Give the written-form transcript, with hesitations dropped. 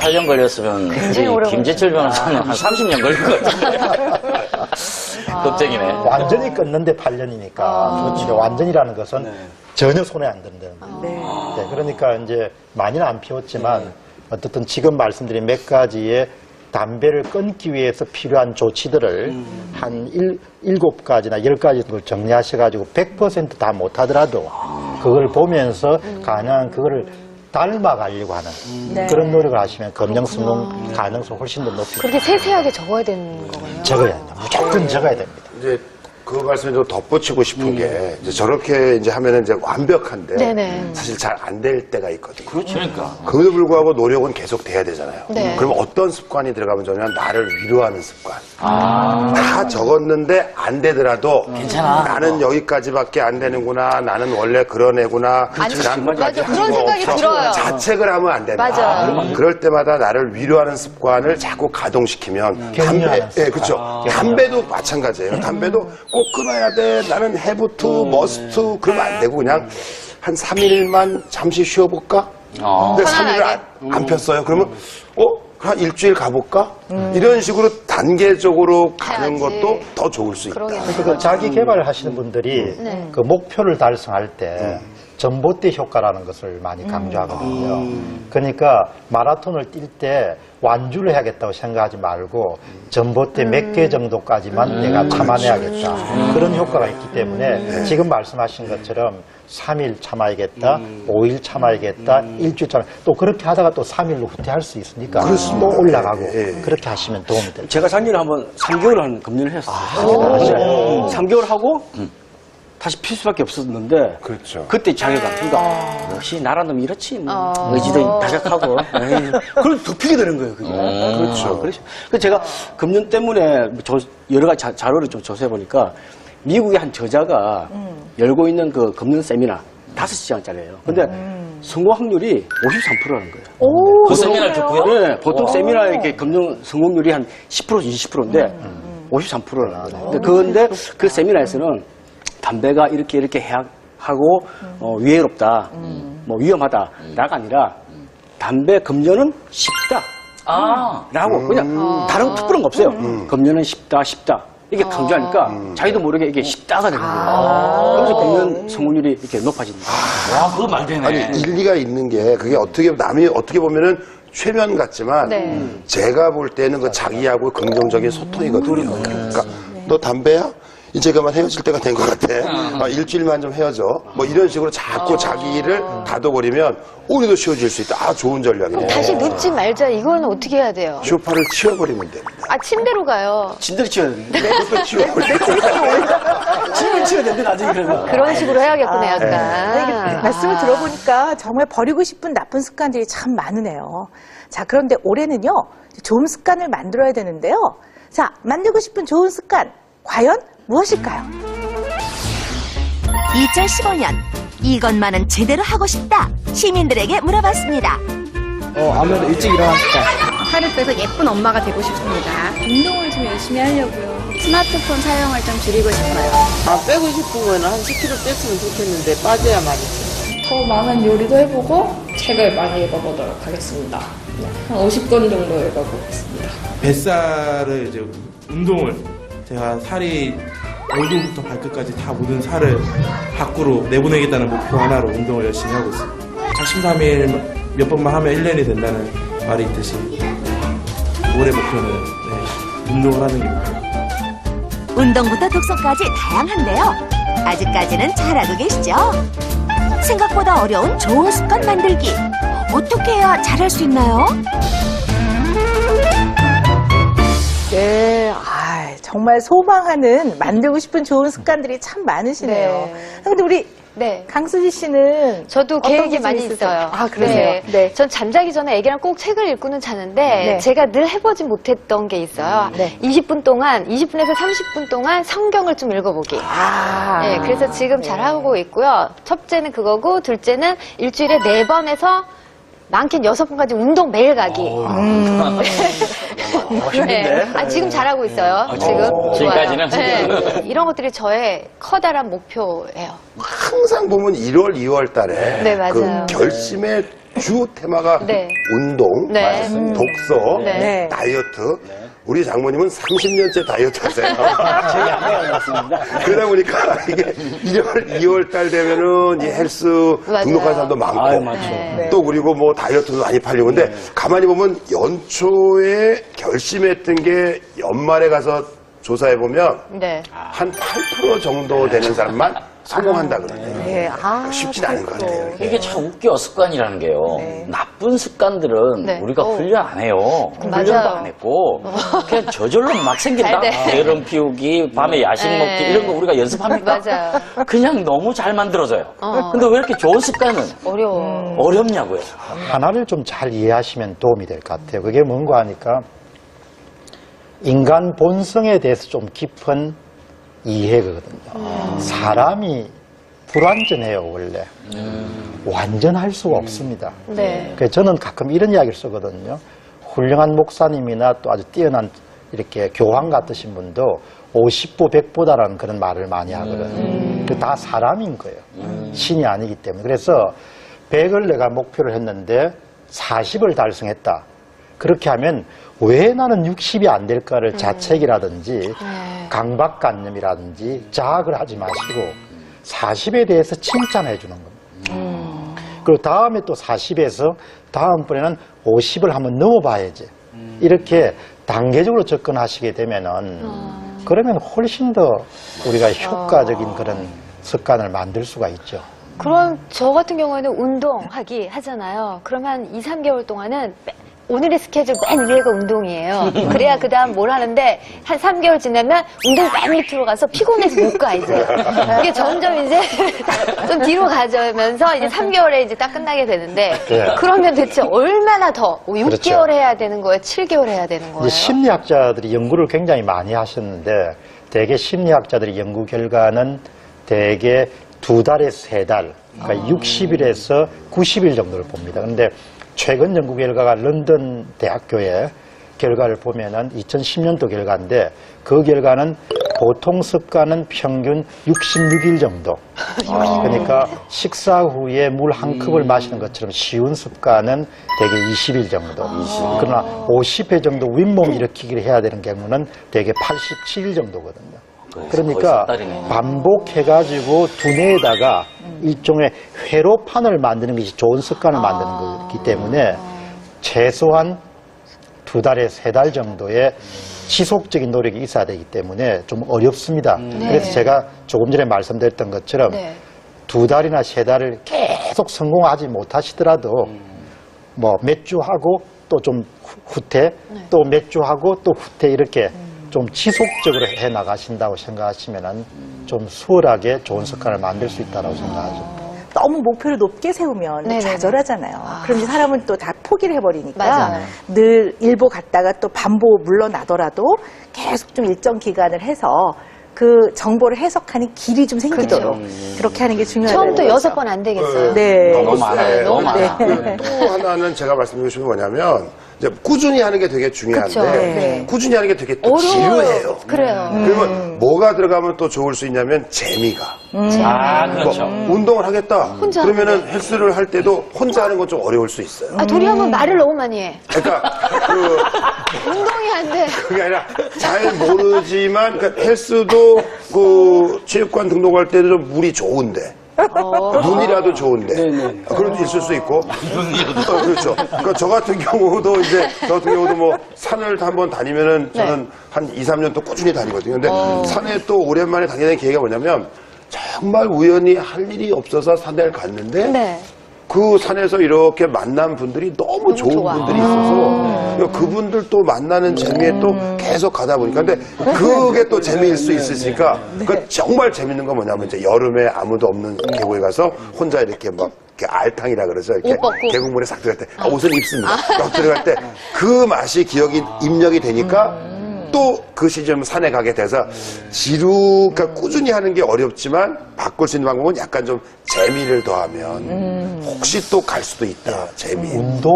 8년 걸렸으면 굉장히 오래 김재철 변호사는 한 30년 걸릴 것 같아요. 겁쟁이네. 완전히 끊는데 8년이니까. 그렇죠. 완전이라는 것은 전혀 손에 안 든다는 거예요. 네, 그러니까 이제 많이는 안 피웠지만 어떻든 지금 말씀드린 몇 가지의 담배를 끊기 위해서 필요한 조치들을 한 7가지나 10가지 정도 정리하셔가지고 100% 다 못하더라도 그걸 보면서 가능한 그거를 닮아가려고 하는 그런 노력을 하시면 검정 성공 가능성이 훨씬 더 높습니다. 그렇게 세세하게 적어야 되는 거군요. 적어야 합니다. 무조건 적어야 됩니다. 이제 그 말씀에 좀 덧붙이고 싶은 게 이제 저렇게 이제 하면은 이제 완벽한데 네네. 사실 잘 안 될 때가 있거든요. 그러니까. 그럼에도 불구하고 노력은 계속 돼야 되잖아요. 네. 그럼 어떤 습관이 들어가면 좋냐면 나를 위로하는 습관. 다 적었는데 안 되더라도 괜찮아. 나는 여기까지밖에 안 되는구나. 나는 원래 그런 애구나. 난 맞아. 할 그런 거 생각이 없어. 들어요. 자책을 하면 안 된다. 맞아요. 그럴 때마다 나를 위로하는 습관을 자꾸 가동시키면 격려하는 예, 그렇죠. 담배도 마찬가지예요. 담배도 꼭 끊어야 돼. 나는 해부투, 머스투 그러면 안 되고 그냥 한 3일만 잠시 쉬어볼까? 근데 3일을 안 폈어요. 그러면 한 일주일 가볼까? 이런 식으로 단계적으로 가는 해야지. 것도 더 좋을 수 있다. 그 자기 개발을 하시는 분들이 그 목표를 달성할 때 전봇대 효과라는 것을 많이 강조하거든요. 그러니까 마라톤을 뛸 때 완주를 해야겠다고 생각하지 말고 전봇대 몇 개 정도까지만 내가 참아내야겠다. 그런 효과가 있기 때문에 지금 말씀하신 것처럼 3일 참아야겠다, 5일 참아야겠다, 일주일 참아. 또 그렇게 하다가 또 3일로 후퇴할 수 있으니까 또 올라가고 그렇게 하시면 도움이 됩니다. 제가 작년에 한번 3개월 한 금연을 했어요. 3개월 하고 다시 필 수밖에 없었는데 그렇죠. 그때 자괴감. 그러니까 역시 나란 놈이 이렇지. 뭐. 의지도 다작하고. 그럼 더 피게 되는 거예요. 그게. 그렇죠. 그래서 제가 금연 때문에 여러 가지 자료를 좀 조사해 보니까 미국의 한 저자가 열고 있는 그 금연 세미나 5시간짜리예요. 근데 성공 확률이 53%라는 거예요. 그 세미나를 듣고요? 네, 보통 세미나 이렇게 금연 성공률이 한 10% 20%인데 53%라는 거예요. 그런데 그 세미나에서는 담배가 이렇게 하고 위해롭다, 뭐 위험하다라가 아니라 담배 금연은 쉽다. 라고 그냥 다른 특별한 거 없어요. 금연은 쉽다. 이게 강조하니까 자기도 모르게 이게 쉽다가 되는 거예요. 그래서 금연 성공률이 이렇게 높아집니다. 와, 그거 말 되네. 아니 일리가 있는 게 그게 남이 어떻게 보면은 최면 같지만 제가 볼 때는 그 자기하고 긍정적인 소통이거든요. 그러니까 너 담배야? 이제 그만 헤어질 때가 된 것 같아. 일주일만 좀 헤어져. 뭐 이런 식으로 자꾸 자기를 다독거리면 우리도 쉬워질 수 있다. 좋은 전략이네. 다시 눕지 말자. 이거는 어떻게 해야 돼요? 쇼파를 치워버리면 됩니다. 침대로 가요. 진대로 치워야 되는데. 그것도 치워버리면 침대로 치워야 되는데 나중에 그러면. 그런 식으로 해야겠구나, 약간. 말씀을 들어보니까 정말 버리고 싶은 나쁜 습관들이 참 많으네요. 자, 그런데 올해는요, 좋은 습관을 만들어야 되는데요. 자, 만들고 싶은 좋은 습관, 과연 무엇일까요? 2015년 이것만은 제대로 하고 싶다. 시민들에게 물어봤습니다. 아무래도 일찍 일어났을까. 살을 빼서 예쁜 엄마가 되고 싶습니다. 운동을 좀 열심히 하려고요. 스마트폰 사용을 좀 줄이고 싶어요. 빼고 싶으면 한 10kg 뺐으면 좋겠는데 빠져야 말이지. 더 많은 요리도 해보고 책을 많이 읽어보도록 하겠습니다. 한 50권 정도 읽어보겠습니다. 뱃살을 이제 운동을 제가 살이 얼굴부터 발끝까지 다 모든 살을 밖으로 내보내겠다는 목표 하나로 운동을 열심히 하고 있습니다. 작심삼일 몇 번만 하면 1년이 된다는 말이 있듯이 올해 목표는 운동을 하는 게 목표입니다. 운동부터 독서까지 다양한데요. 아직까지는 잘하고 계시죠? 생각보다 어려운 좋은 습관 만들기. 어떻게 해야 잘할 수 있나요? 네, 정말 소망하는 만들고 싶은 좋은 습관들이 참 많으시네요. 네. 근데 우리 네. 강수지 씨는 저도 어떤 계획이 것이 많이 있으세요? 있어요. 그러세요? 네. 전 잠자기 전에 애기랑 꼭 책을 읽고는 자는데 네. 제가 늘 해보지 못했던 게 있어요. 20분 동안, 20분에서 30분 동안 성경을 좀 읽어보기. 네, 그래서 지금 잘하고 있고요. 첫째는 그거고, 둘째는 일주일에 4번에서 많게는 6번까지 운동 매일 가기. 멋있는데? 지금 잘하고 있어요. 지금. 지금까지는? 좋아요. 이런 것들이 저의 커다란 목표예요. 항상 보면 1월, 2월 달에 네, 맞아요. 그 결심의 주 테마가 네. 운동, 네. 독서, 네. 다이어트. 우리 장모님은 30년째 다이어트 하세요. 저희 아내가 맞습니다. 그러다 보니까 이게 1월, 2월 달 되면은 이 헬스 맞아요. 등록하는 사람도 많고. 아유, 맞죠. 네. 또 그리고 뭐 다이어트도 많이 팔리고. 근데 가만히 보면 연초에 결심했던 게 연말에 가서 조사해 보면 네. 한 8% 정도 되는 사람만 성공한다 그러네요. 네. 쉽진 않은 것 같아요. 이게 참 웃겨, 습관이라는 게요. 나쁜 습관들은 네. 우리가 훈련 안 해요. 훈련도 맞아요. 안 했고, 그냥 저절로 막 생긴다. 잘 돼. 게으름 피우기, 밤에 야식 네. 먹기, 이런 거 우리가 연습합니까? 맞아요. 그냥 너무 잘 만들어져요. 근데 왜 이렇게 좋은 습관은 어려워. 어렵냐고요. 하나를 좀 잘 이해하시면 도움이 될 것 같아요. 그게 뭔가 하니까 인간 본성에 대해서 좀 깊은 이해거든요. 사람이 불완전해요, 원래. 완전할 수가 없습니다. 네. 그래서 저는 가끔 이런 이야기를 쓰거든요. 훌륭한 목사님이나 또 아주 뛰어난 이렇게 교황 같으신 분도 50보 100보다라는 그런 말을 많이 하거든요. 그 다 사람인 거예요. 신이 아니기 때문에. 그래서 100을 내가 목표를 했는데 40을 달성했다. 그렇게 하면 왜 나는 60이 안 될까를 자책이라든지 강박관념이라든지 자학을 하지 마시고 40에 대해서 칭찬해 주는 겁니다. 그리고 다음에 또 40에서 다음번에는 50을 한번 넘어봐야지. 이렇게 단계적으로 접근하시게 되면은 그러면 훨씬 더 우리가 효과적인 그런 습관을 만들 수가 있죠. 그럼 저 같은 경우에는 운동하기 하잖아요. 그러면 2, 3개월 동안은 오늘의 스케줄 맨 위에가 운동이에요. 그래야 그 다음 뭘 하는데 한 3개월 지나면 운동 맨 밑으로 가서 피곤해서 못 가, 이제. 이게 점점 이제 좀 뒤로 가져면서 이제 3개월에 이제 딱 끝나게 되는데 네. 그러면 대체 얼마나 더 6개월 그렇죠. 해야 되는 거예요? 7개월 해야 되는 거예요? 이제 심리학자들이 연구를 굉장히 많이 하셨는데 대개 심리학자들의 연구 결과는 대개 2달에서 3달, 그러니까 60일에서 90일 정도를 봅니다. 그런데 최근 연구 결과가 런던 대학교의 결과를 보면은 2010년도 결과인데 그 결과는 보통 습관은 평균 66일 정도. 그러니까 식사 후에 물 한 컵을 마시는 것처럼 쉬운 습관은 대개 20일 정도. 그러나 50회 정도 윗몸 일으키기를 해야 되는 경우는 대개 87일 정도거든요. 그러니까 거의 4달이네. 반복해가지고 두뇌에다가 일종의 회로판을 만드는 것이 좋은 습관을 만드는 거기 때문에 최소한 2달에서 3달 정도의 지속적인 노력이 있어야 되기 때문에 좀 어렵습니다. 그래서 제가 조금 전에 말씀드렸던 것처럼 네. 2달이나 3달을 계속 성공하지 못하시더라도 뭐 몇 주 하고 또 좀 후퇴, 또 몇 주 하고 또 후퇴 이렇게 좀 지속적으로 해 나가신다고 생각하시면은 좀 수월하게 좋은 습관을 만들 수 있다고 생각하죠. 너무 목표를 높게 세우면 네네네. 좌절하잖아요. 그럼 이제 사람은 또 다 포기를 해버리니까 맞아요. 늘 일보 갔다가 또 반보 물러나더라도 계속 좀 일정 기간을 해서 그 정보를 해석하는 길이 좀 생기도록 그렇게 하는 게 중요하다고. 처음부터 6번 안 되겠어요. 네. 너무 많아요. 너무 많아. 또 하나는 제가 말씀드리고 싶은 게 뭐냐면 이제 꾸준히 하는 게 되게 중요한데 그쵸. 네. 꾸준히 하는 게 되게 또 어려워요. 지루해요. 그래요. 그러면 뭐가 들어가면 또 좋을 수 있냐면 재미가. 아, 그렇죠. 뭐 운동을 하겠다. 혼자 그러면은 헬스를 할 때도 혼자 하는 건 좀 어려울 수 있어요. 아, 둘이 하면 말을 너무 많이 해. 그러니까 운동이 안 돼. 그게 아니라 잘 모르지만 그러니까 헬스도 그 체육관 등록할 때도 좀 물이 좋은데 눈이라도 좋은데 그런 도 있을 수 있고 그렇죠. 그러니까 저 같은 경우도 뭐 산을 한번 다니면은 저는 한 2, 3년 또 꾸준히 다니거든요. 근데 산에 또 오랜만에 다니는 계기가 뭐냐면 정말 우연히 할 일이 없어서 산에 갔는데 네. 그 산에서 이렇게 만난 분들이 너무 좋은 좋아. 분들이 있어서 그분들 또 만나는 재미에 또 계속 가다 보니까 근데 그게 또 재미일 수 있으니까 그 정말 재밌는 건 뭐냐면 이제 여름에 아무도 없는 계곡에 가서 혼자 이렇게 막 이렇게 알탕이라 그러죠. 이렇게 옷 벗고. 계곡물에 싹 들어갈 때 옷을 입습니다. 딱 들어갈 때 그 맛이 기억이 입력이 되니까 또 그 시점 산에 가게 돼서 그러니까 꾸준히 하는 게 어렵지만 바꿀 수 있는 방법은 약간 좀 재미를 더하면 혹시 또 갈 수도 있다. 재미. 운동